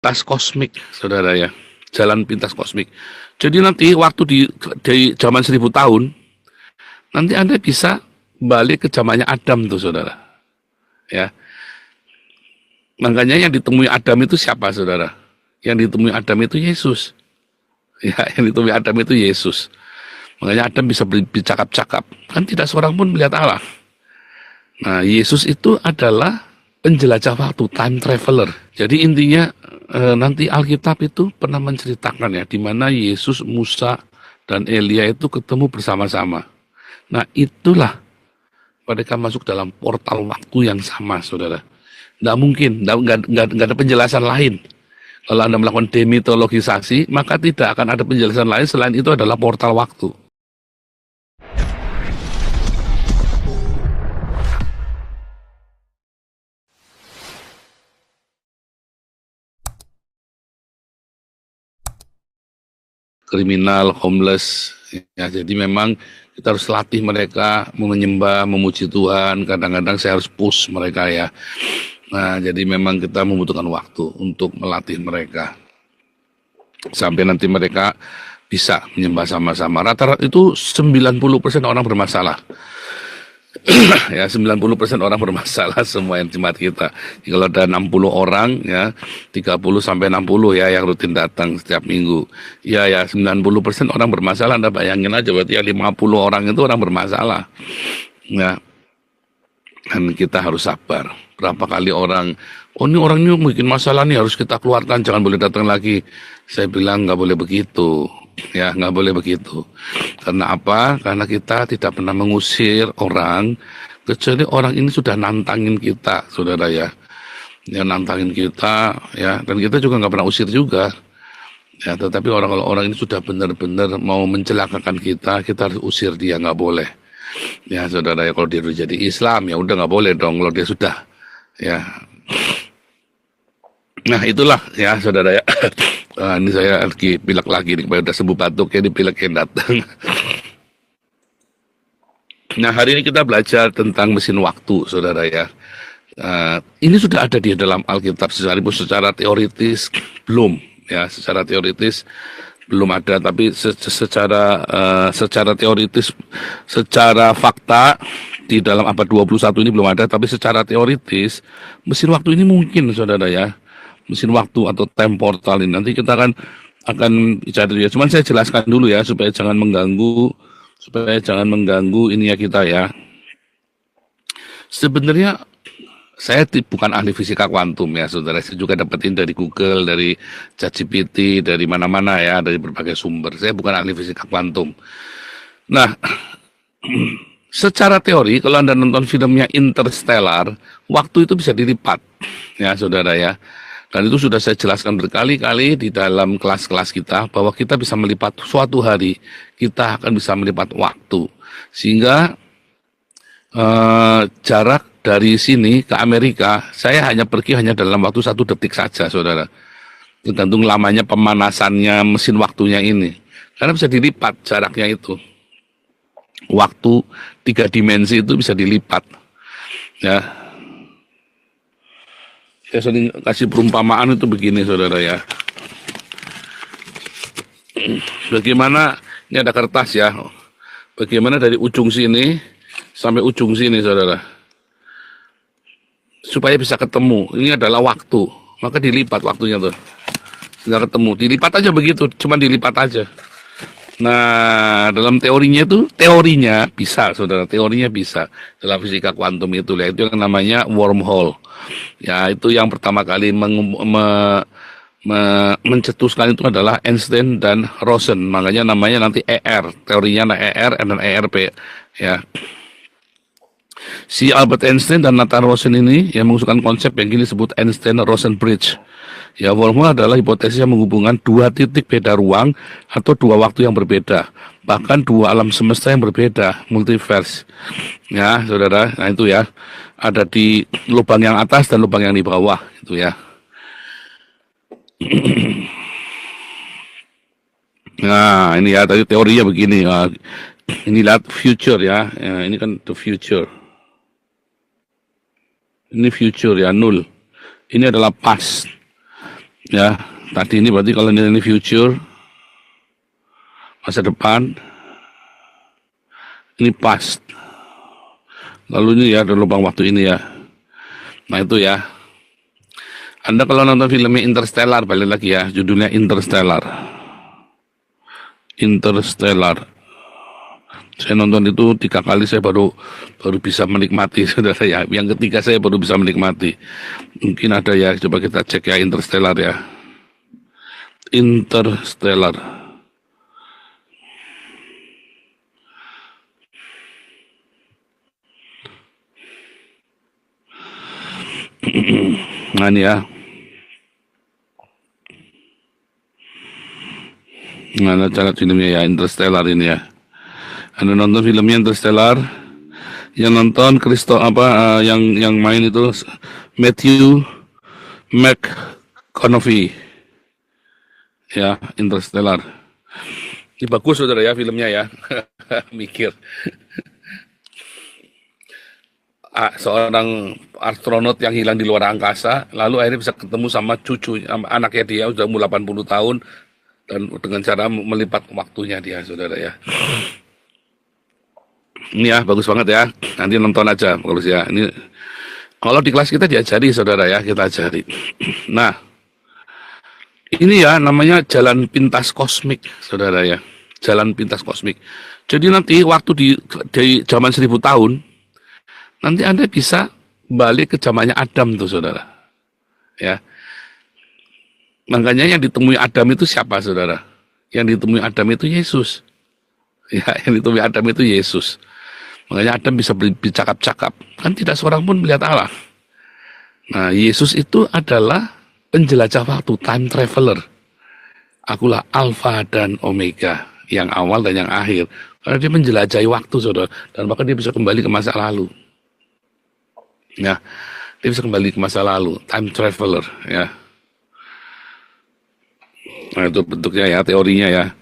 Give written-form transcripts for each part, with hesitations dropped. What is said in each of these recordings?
pintas kosmik, saudara ya. Jalan pintas kosmik. Jadi nanti waktu di zaman 1000 tahun, nanti Anda bisa balik ke zamannya Adam tuh, saudara. Ya, makanya yang ditemui Adam itu siapa, saudara? Yang ditemui Adam itu Yesus. Ya, yang ditemui Adam itu Yesus. Makanya Adam bisa bercakap-cakap. Kan tidak seorang pun melihat Allah. Nah, Yesus itu adalah penjelajah waktu, time traveler. Jadi intinya nanti Alkitab itu pernah menceritakan ya, di mana Yesus, Musa, dan Elia itu ketemu bersama-sama. Nah, itulah mereka masuk dalam portal waktu yang sama, saudara. Nggak mungkin, nggak ada penjelasan lain. Kalau Anda melakukan demitologisasi, maka tidak akan ada penjelasan lain selain itu adalah portal waktu. Kriminal, homeless, ya, jadi memang kita harus latih mereka menyembah, memuji Tuhan. Kadang-kadang saya harus push mereka ya. Nah, jadi memang kita membutuhkan waktu untuk melatih mereka sampai nanti mereka bisa menyembah sama-sama. Rata-rata itu 90% orang bermasalah. Ya, 90% orang bermasalah semua yang jemaat kita. Jadi kalau ada 60 orang ya, 30 sampai 60 ya yang rutin datang setiap minggu. Ya, 90% orang bermasalah. Anda bayangin aja, berarti ya 50 orang itu orang bermasalah. Ya, dan kita harus sabar. Berapa kali orang, oh ini orang ini bikin masalah nih, harus kita keluarkan, jangan boleh datang lagi. Saya bilang nggak boleh begitu, ya nggak boleh begitu. Karena apa? Karena kita tidak pernah mengusir orang, kecuali orang ini sudah nantangin kita, saudara ya. Ya nantangin kita, ya, dan kita juga nggak pernah usir juga. Ya, tetapi orang-orang ini sudah benar-benar mau mencelakakan kita harus usir dia, nggak boleh. Ya saudara ya, kalau dia udah jadi Islam ya udah nggak boleh dong kalau dia sudah ya. Nah itulah ya saudara ya. Ini saya lagi pilek lagi nih, udah sembuh batuk ya, di pilek yang datang. Nah hari ini kita belajar tentang mesin waktu, saudara ya. Ini sudah ada di dalam Alkitab secara teoritis belum ya, secara teoritis belum ada, tapi secara teoritis, secara fakta di dalam abad 21 ini belum ada, tapi secara teoritis mesin waktu ini mungkin, saudara ya. Mesin waktu atau time portal ini nanti kita akan bicara ya. Cuman saya jelaskan dulu ya supaya jangan mengganggu ini ya kita ya. Sebenarnya saya bukan ahli fisika kuantum ya, saudara. Saya juga dapetin dari Google, dari ChatGPT, dari mana-mana ya, dari berbagai sumber. Saya bukan ahli fisika kuantum. Nah, secara teori, kalau Anda nonton filmnya Interstellar, waktu itu bisa dilipat, ya, saudara ya. Dan itu sudah saya jelaskan berkali-kali di dalam kelas-kelas kita, bahwa kita bisa melipat suatu hari, kita akan bisa melipat waktu. Sehingga jarak dari sini ke Amerika, saya pergi hanya dalam waktu 1 detik saja, saudara. Tergantung lamanya pemanasannya mesin waktunya ini. Karena bisa dilipat jaraknya itu. Waktu 3 dimensi itu bisa dilipat. Ya. Saya sering kasih perumpamaan itu begini, saudara ya. Bagaimana, ini ada kertas ya. Bagaimana dari ujung sini sampai ujung sini, saudara. Supaya bisa ketemu, ini adalah waktu. Maka dilipat waktunya tuh. Sehingga ketemu, dilipat aja begitu, cuma dilipat aja. Nah, dalam teorinya bisa, saudara, teorinya bisa. Dalam fisika kuantum itu yang namanya wormhole. Ya, itu yang pertama kali mencetuskan itu adalah Einstein dan Rosen. Makanya namanya nanti ER, teorinya ER dan ERP. Ya. Si Albert Einstein dan Nathan Rosen ini yang mengusulkan konsep yang kini disebut Einstein-Rosen Bridge. Ya, wormhole adalah hipotesis yang menghubungkan 2 titik beda ruang atau 2 waktu yang berbeda, bahkan 2 alam semesta yang berbeda, multiverse. Ya, saudara, nah itu ya, ada di lubang yang atas dan lubang yang di bawah, itu ya. Nah, ini ya, tadi teorinya begini. Nah, ini lihat future ya, ini kan the future. Ini future ya, 0. Ini adalah past. Ya, tadi ini berarti kalau ini future, masa depan, ini past. Lalu ini ya, ada lubang waktu ini ya. Nah itu ya. Anda kalau nonton filmnya Interstellar, balik lagi ya, judulnya Interstellar. Interstellar. Saya nonton itu 3 kali, saya baru bisa menikmati, saudara ya. Yang ketiga saya baru bisa menikmati. Mungkin ada ya, coba kita cek ya Interstellar ya. Interstellar. Nah ini ya. Nah, cara filmnya ya Interstellar ini ya. Anda nonton filmnya Interstellar, yang nonton yang main itu Matthew McConaughey ya, Interstellar. Ini bagus saudara ya filmnya ya. Mikir seorang astronot yang hilang di luar angkasa, lalu akhirnya bisa ketemu sama anaknya dia sudah umur 80 tahun, dan dengan cara melipat waktunya dia, saudara ya. Ini ya, bagus banget ya. Nanti nonton aja, bagus ya. Ini kalau di kelas kita diajari, saudara ya, kita ajari. Nah, ini ya namanya jalan pintas kosmik, saudara ya. Jalan pintas kosmik. Jadi nanti waktu di zaman 1000 tahun, nanti Anda bisa balik ke zamannya Adam tuh, saudara. Ya. Makanya yang ditemui Adam itu siapa, saudara? Yang ditemui Adam itu Yesus. Ya, yang ditemui Adam itu Yesus. Makanya Adam bisa bercakap-cakap. Kan tidak seorang pun melihat Allah. Nah, Yesus itu adalah penjelajah waktu, time traveler. Akulah Alfa dan Omega, yang awal dan yang akhir. Karena dia menjelajahi waktu, saudara. Dan bahkan dia bisa kembali ke masa lalu. Ya, dia bisa kembali ke masa lalu, time traveler. Ya. Nah, itu bentuknya ya, teorinya ya.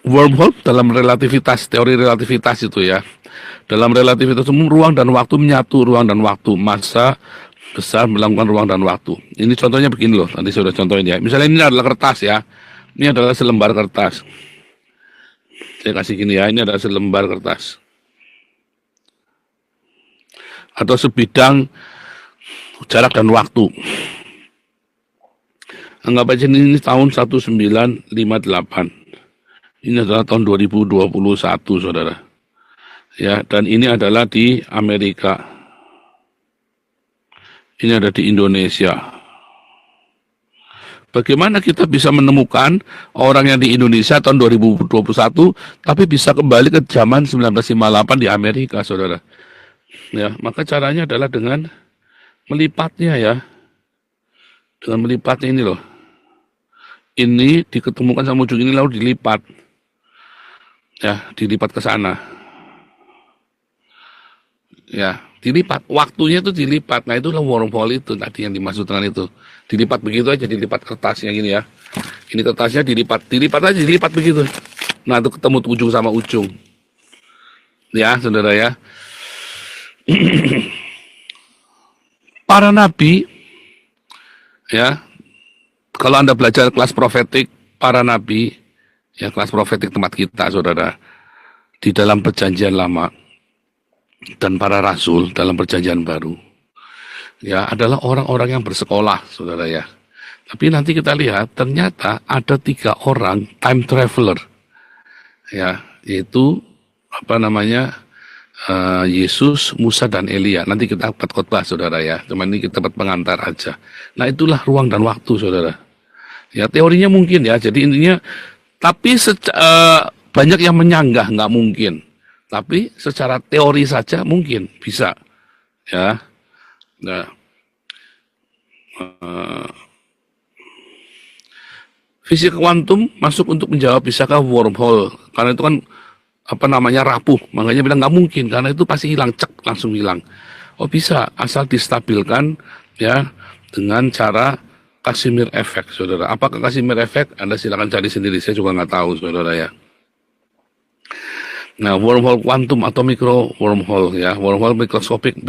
Wormhole dalam relativitas, teori relativitas itu ya. Dalam relativitas umum, ruang dan waktu menyatu, ruang dan waktu, massa besar melakukan ruang dan waktu. Ini contohnya begini loh, nanti saya sudah contohin ya. Misalnya ini adalah kertas ya, ini adalah selembar kertas. Saya kasih gini ya, ini adalah selembar kertas. Atau sebidang jarak dan waktu. Anggap aja ini tahun 1958. Ini adalah tahun 2021, saudara. Ya, dan ini adalah di Amerika. Ini ada di Indonesia. Bagaimana kita bisa menemukan orang yang di Indonesia tahun 2021, tapi bisa kembali ke zaman 1958 di Amerika, saudara? Ya, maka caranya adalah dengan melipatnya ya. Dengan melipatnya ini loh. Ini diketemukan sama ujung ini lalu dilipat. Ya, dilipat ke sana. Ya, dilipat. Waktunya itu dilipat. Nah, itulah wormhole itu tadi yang dimaksud dengan itu. Dilipat begitu aja, dilipat kertasnya gini ya. Ini kertasnya dilipat aja, dilipat begitu. Nah, itu ketemu ujung sama ujung. Ya, saudara ya. Para nabi, ya, kalau Anda belajar kelas profetik, para nabi, ya kelas profetik tempat kita, saudara, di dalam perjanjian lama, dan para rasul dalam perjanjian baru, ya adalah orang-orang yang bersekolah, saudara ya. Tapi nanti kita lihat, ternyata ada 3 orang time traveler, ya, yaitu Yesus, Musa, dan Elia. Nanti kita dapat khotbah, saudara ya. Cuman ini kita dapat pengantar aja. Nah, itulah ruang dan waktu, saudara. Ya, teorinya mungkin ya. Jadi intinya, tapi banyak yang menyanggah nggak mungkin. Tapi secara teori saja mungkin bisa. Ya. Nah, fisika kuantum masuk untuk menjawab bisakah wormhole. Karena itu kan rapuh, makanya bilang nggak mungkin karena itu pasti hilang, cek langsung hilang. Oh bisa, asal distabilkan ya dengan cara Casimir effect, saudara. Apakah Casimir effect? Anda silakan cari sendiri, saya juga nggak tahu, saudara ya. Nah, wormhole kuantum atau mikro wormhole ya, wormhole mikroskopik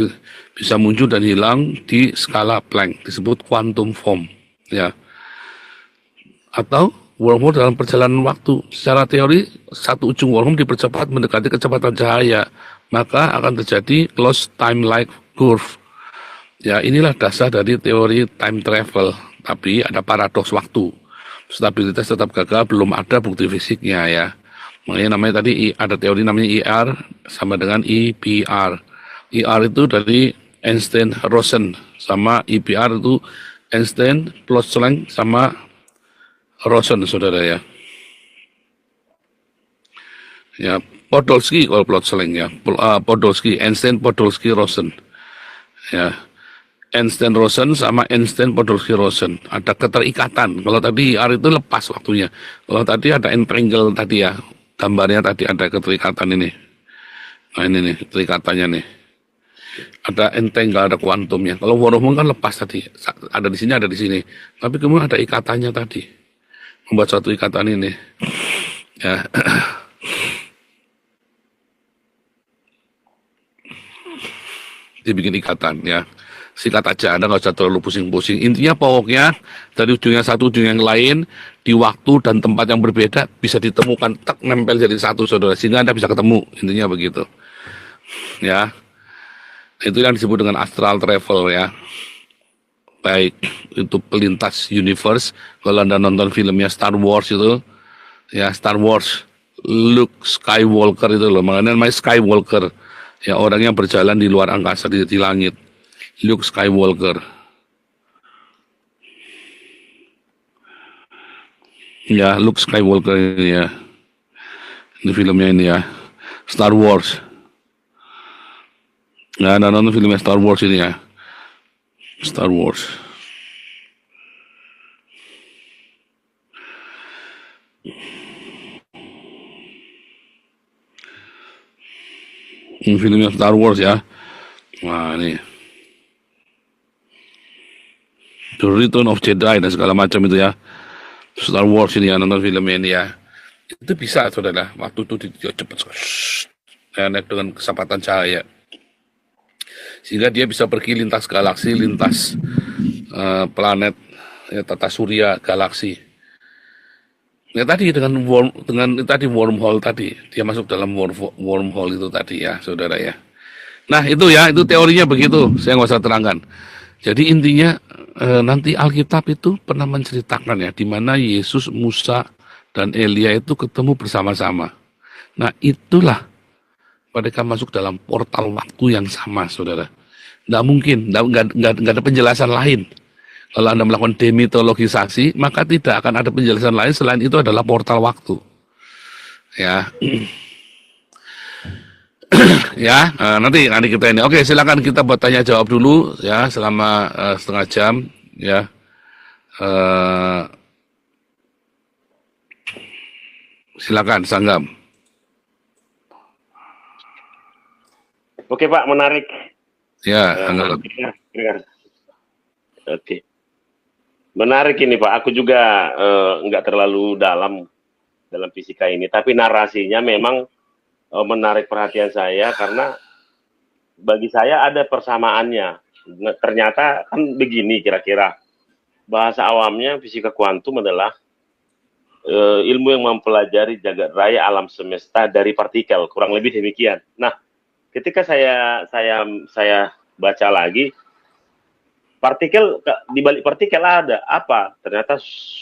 bisa muncul dan hilang di skala Planck, disebut quantum form ya. Atau wormhole dalam perjalanan waktu. Secara teori, satu ujung wormhole dipercepat mendekati kecepatan cahaya, maka akan terjadi closed time-like curve. Ya, inilah dasar dari teori time travel. Tapi ada paradoks waktu. Stabilitas tetap gagal, belum ada bukti fisiknya ya. Makanya namanya tadi ada teori namanya IR sama dengan EPR. IR itu dari Einstein-Rosen, sama EPR itu Einstein-Plotsleng sama Rosen, saudara ya. Ya, Podolsky kalau Plotsleng ya. Podolsky, Einstein, Podolsky, Rosen. Ya. Einstein Rosen sama Einstein Podolsky Rosen ada keterikatan. Kalau tadi IR itu lepas waktunya. Kalau tadi ada entangle tadi ya, gambarnya tadi ada keterikatan ini. Nah ini nih keterikatannya nih. Ada entangle, ada kuantumnya. Kalau wormhole kan lepas tadi, ada di sini, ada di sini. Tapi kemudian ada ikatannya tadi, membuat suatu ikatan ini. Ya. Dibikin ikatan ya. Sikat aja, Anda nggak usah terlalu pusing-pusing. Intinya pokoknya dari ujungnya satu ujung yang lain di waktu dan tempat yang berbeda bisa ditemukan, tak nempel jadi satu, saudara, sehingga Anda bisa ketemu. Intinya begitu. Ya, itu yang disebut dengan astral travel ya. Baik itu pelintas universe. Kalau Anda nonton filmnya Star Wars itu, ya Star Wars, Luke Skywalker itu loh, makanya namanya Skywalker. Ya, orang yang berjalan di luar angkasa di langit. Luke Skywalker. Ya, Luke Skywalker ini ya. Ini filmnya ini ya. Star Wars. Ya, nonton filmnya Star Wars ini ya. Star Wars. Ini filmnya Star Wars ya. Wah, ini. The Return of Jedi dan segala macam itu ya. Star Wars ini ya, nonton filmnya ini ya. Itu bisa, saudara. Waktu itu dia cepat naik dengan kecepatan cahaya. Sehingga dia bisa pergi lintas galaksi, lintas planet, ya, tata surya, galaksi. Ya tadi dengan tadi wormhole tadi, dia masuk dalam wormhole itu tadi ya, saudara ya. Nah itu ya, itu teorinya begitu. Saya nggak usah terangkan. Jadi intinya nanti Alkitab itu pernah menceritakan ya, di mana Yesus, Musa, dan Elia itu ketemu bersama-sama. Nah itulah mereka masuk dalam portal waktu yang sama, saudara. Nggak mungkin, nggak ada penjelasan lain. Kalau Anda melakukan demitologisasi, maka tidak akan ada penjelasan lain selain itu adalah portal waktu. Ya. Ya, nanti kita ini. Oke, silakan kita buat tanya jawab dulu ya selama setengah jam ya. Silakan Sanggam. Oke Pak, menarik. Ya, Oke. Menarik ini Pak. Aku juga nggak terlalu dalam fisika ini, tapi narasinya memang menarik perhatian saya karena bagi saya ada persamaannya. Ternyata kan begini kira-kira. Bahasa awamnya fisika kuantum adalah ilmu yang mempelajari jagat raya alam semesta dari partikel, kurang lebih demikian. Nah, ketika saya baca lagi, partikel, di balik partikel ada apa? Ternyata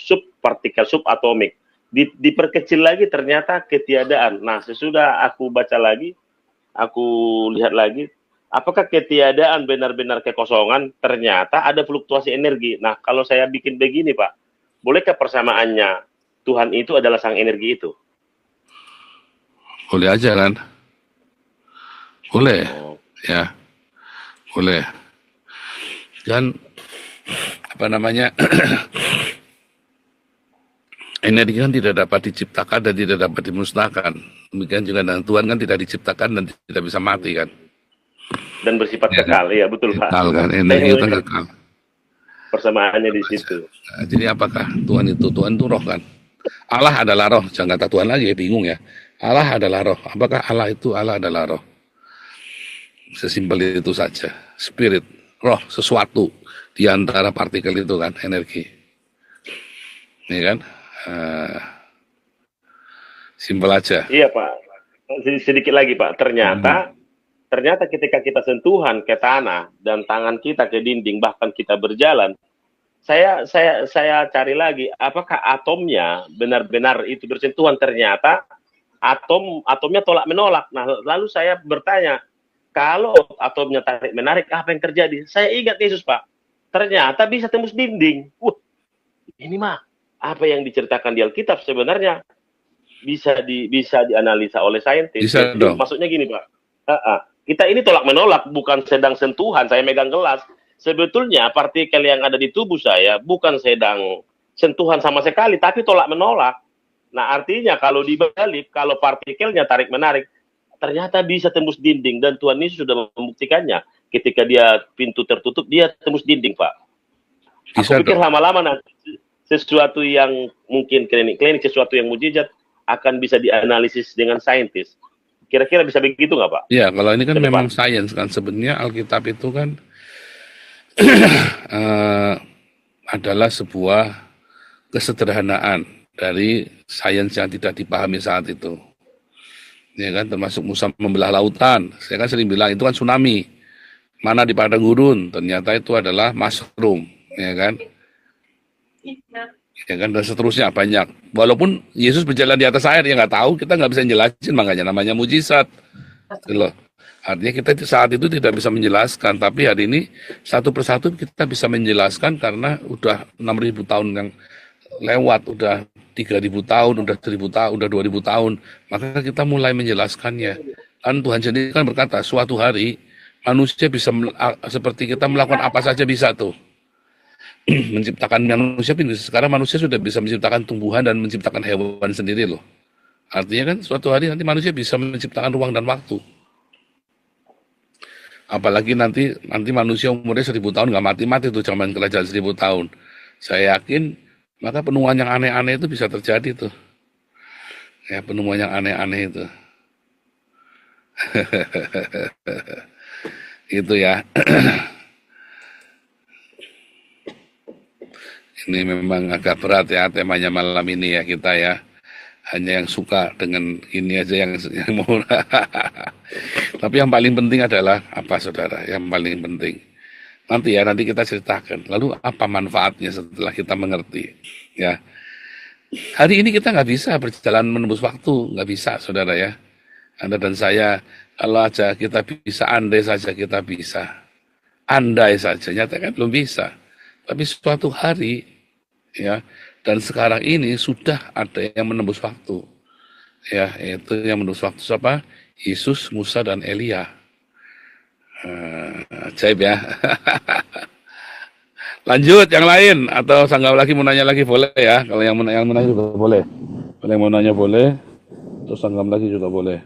subpartikel, subatomik. Diperkecil lagi ternyata ketiadaan. Nah, sesudah aku baca lagi, aku lihat lagi, apakah ketiadaan benar-benar kekosongan? Ternyata ada fluktuasi energi. Nah, kalau saya bikin begini, Pak, bolehkah persamaannya Tuhan itu adalah sang energi itu? Boleh aja kan? Boleh, ya, boleh. Dan apa namanya? Energi kan tidak dapat diciptakan dan tidak dapat dimusnahkan. Demikian juga dengan Tuhan kan tidak diciptakan dan tidak bisa mati kan. Dan bersifat kekal, ya betul Pak. Kekal kan, energi itu kekal. Persamaannya di situ. Nah, jadi apakah Tuhan itu? Tuhan itu roh kan. Allah adalah roh, jangan kata Tuhan lagi, bingung ya. Allah adalah roh. Apakah Allah itu? Allah adalah roh. Sesimpel itu saja. Spirit, roh, sesuatu di antara partikel itu kan, energi. ya kan? Eh, Simpel aja. Iya Pak. Sedikit lagi Pak. Ternyata ketika kita sentuhan ke tanah dan tangan kita ke dinding, bahkan kita berjalan, saya cari lagi apakah atomnya benar-benar itu bersentuhan. Ternyata atomnya tolak menolak. Nah, lalu saya bertanya, kalau atomnya tarik menarik, apa yang terjadi? Saya ingat Yesus Pak. Ternyata bisa tembus dinding. Ini mah apa yang diceritakan di Alkitab sebenarnya bisa dianalisa oleh saintis. Bisa Jadi, dong. maksudnya gini Pak. Kita ini tolak menolak, bukan sedang sentuhan. Saya megang gelas. Sebetulnya partikel yang ada di tubuh saya bukan sedang sentuhan sama sekali, tapi tolak menolak. Nah, artinya kalau dibalik, kalau partikelnya tarik menarik, ternyata bisa tembus dinding, dan Tuhan Yesus sudah membuktikannya. Ketika dia pintu tertutup, dia tembus dinding, Pak. Bisa Aku pikir dong. lama-lama nanti sesuatu yang mungkin klinik, sesuatu yang mujizat akan bisa dianalisis dengan saintis. Kira-kira bisa begitu nggak, Pak? Ya, kalau ini kan Ke depan. memang sains kan. Sebenarnya Alkitab itu kan eh, adalah sebuah kesederhanaan dari sains yang tidak dipahami saat itu. Ya kan, termasuk Musa membelah lautan. Saya kan sering bilang itu kan tsunami. Mana di padang gurun, ternyata itu adalah mushroom, ya kan? Ya kan, dan seterusnya banyak. Walaupun Yesus berjalan di atas air, ya nggak tahu, kita nggak bisa jelasin, makanya namanya mujizat. Gitu loh. Artinya kita saat itu tidak bisa menjelaskan, tapi hari ini satu persatu kita bisa menjelaskan karena udah 6.000 tahun yang lewat, udah 3.000 tahun, udah 1.000 tahun, udah 2.000 tahun, maka kita mulai menjelaskannya. Kan Tuhan sendiri kan berkata, suatu hari manusia bisa seperti kita melakukan apa saja bisa tuh. Menciptakan manusia, sekarang manusia sudah bisa menciptakan tumbuhan dan menciptakan hewan sendiri loh. Artinya kan suatu hari nanti manusia bisa menciptakan ruang dan waktu. Apalagi nanti manusia umurnya 1.000 tahun nggak mati-mati tuh zaman kerajaan 1.000 tahun. Saya yakin maka penemuan yang aneh-aneh itu bisa terjadi tuh. Ya, penemuan yang aneh-aneh itu. Itu ya. Ini memang agak berat ya temanya malam ini ya kita ya. Hanya yang suka dengan ini aja yang mau. Tapi yang paling penting adalah apa saudara? Yang paling penting nanti kita ceritakan. Lalu apa manfaatnya setelah kita mengerti? Ya, hari ini kita nggak bisa berjalan menembus waktu, nggak bisa saudara ya. Anda dan saya, kalau aja kita bisa, andai saja kita bisa, andai saja, nyata kan belum bisa. Tapi suatu hari, ya, dan sekarang ini sudah ada yang menembus waktu, ya, itu yang menembus waktu siapa? Yesus, Musa, dan Elia. Ajaib ya. Lanjut yang lain atau sanggau lagi mau nanya lagi boleh ya. Kalau yang mau nanya juga boleh. Kalau yang mau nanya boleh, terus sanggam lagi juga boleh.